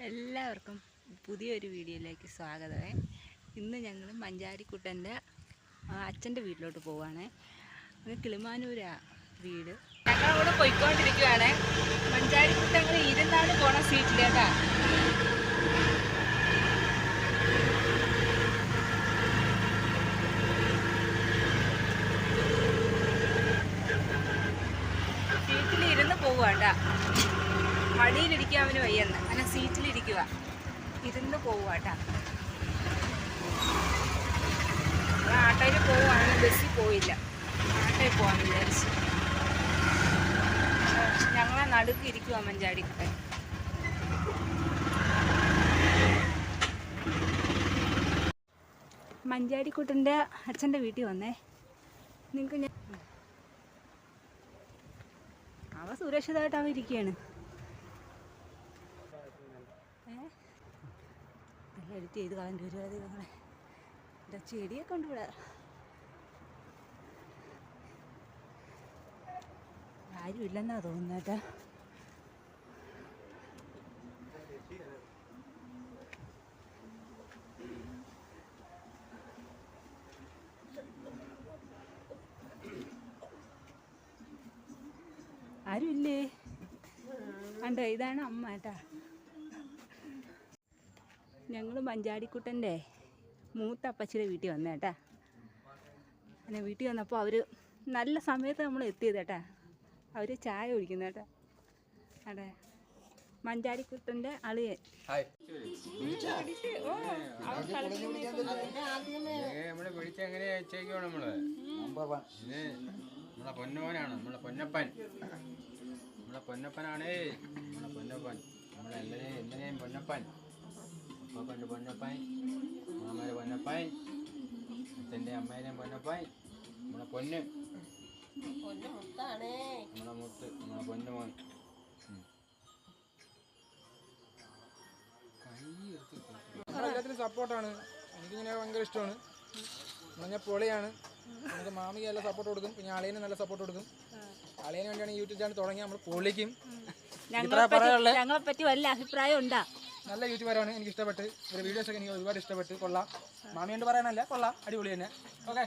എല്ലാവർക്കും പുതിയൊരു വീഡിയോയിലേക്ക് സ്വാഗതമേ. ഇന്ന് ഞങ്ങൾ മഞ്ചാടിക്കുട്ടൻ്റെ അച്ഛൻ്റെ വീട്ടിലോട്ട് പോവുകയാണ്. അത് കിളിമാനൂരാണ് വീട്. ഞങ്ങളവിടെ പോയിക്കൊണ്ടിരിക്കുകയാണ്. മഞ്ചാടിക്കുട്ടൻ ഇരുന്നാണ് പോണ സീറ്റിലേക്കാ. സീറ്റിലിരുന്ന് പോവുകട്ടാ. മടിയിലിരിക്കാൻ അവന് വയ്യെന്ന്, അങ്ങനെ സീറ്റിലിരിക്കുക, ഇരുന്ന് പോവുകട്ടാ. ആട്ടോയിൽ പോവുകയാണ്, ബസ്സിൽ പോയില്ല. ആട്ടോയിൽ പോകാമെന്ന് വിചാരിച്ചു. ഞങ്ങളെ നടുക്ക് ഇരിക്കുക മഞ്ചാടിക്കുട്ടൻ. മഞ്ചാടിക്കുട്ടൻ്റെ അച്ഛൻ്റെ വീട്ടിൽ വന്നേ. നിങ്ങൾക്ക് ഞാൻ അവ സുരക്ഷിതമായിട്ട് അവ ഇരിക്കുകയാണ്. നല്ല എഡിറ്റ് ചെയ്ത് കളഞ്ഞു വരുവാതെ നിങ്ങളെ. ഇവിടെ ചെടിയൊക്കെ ഉണ്ട്. ഇവിടെ ആരും ഇല്ലെന്നാ തോന്നുന്നേട്ടാ. ആരും ഇല്ലേ? കണ്ടോ, ഇതാണ് അമ്മ കേട്ടാ. ഞങ്ങൾ മഞ്ചാടിക്കുട്ടൻ്റെ മൂത്ത അപ്പച്ചിയുടെ വീട്ടിൽ വന്നേട്ടാ. അങ്ങനെ വീട്ടിൽ വന്നപ്പോൾ അവർ നല്ല സമയത്ത് നമ്മൾ എത്തിയതേട്ടാ. അവർ ചായ കുടിക്കുന്നേട്ടാ. അതെ, മഞ്ചാടിക്കുട്ടൻ്റെ അളിയൻ. പൊന്നോനാണ് നമ്മളെ പൊന്നപ്പൻ. നമ്മളെ പൊന്നപ്പനാണേ, നമ്മളെ പൊന്നപ്പൻ. നമ്മളെല്ലാരെയും പൊന്നപ്പൻ. അപ്പൻ്റെ പൊന്നപ്പൻ, മാമയുടെ പൊന്നപ്പൻ, അച്ഛൻ്റെ അമ്മേനെയും പൊന്നപ്പൻ. നമ്മളെ പൊന്ന്, നമ്മളെ മുത്ത്, നമ്മളെ പൊന്നു മോൻ. എല്ലാത്തിനും സപ്പോർട്ടാണ്. എനിക്കിങ്ങനെ ഭയങ്കര ഇഷ്ടമാണ്. ഞാൻ പൊളിയാണ്. നമുക്ക് മാമിക്ക് നല്ല സപ്പോർട്ട് കൊടുക്കും, പിന്നെ അളിയന് നല്ല സപ്പോർട്ട് കൊടുക്കും. അളിയന് വേണ്ടിയാണ് യൂട്യൂബ് ചാനൽ തുടങ്ങി. നമ്മൾ പൊളിക്കും. ഞങ്ങളെ പറ്റി വല്ല അഭിപ്രായം ഉണ്ടാ? നല്ല യൂട്യൂബറാണ്, എനിക്ക് ഇഷ്ടപ്പെട്ട്. ഇവരുടെ വീഡിയോസൊക്കെ എനിക്ക് ഒരുപാട് ഇഷ്ടപ്പെട്ട്. കൊള്ളാം. മാമി കൊണ്ട് പറയാനല്ല, കൊള്ളാം, അടിപൊളി തന്നെ. ഓക്കെ.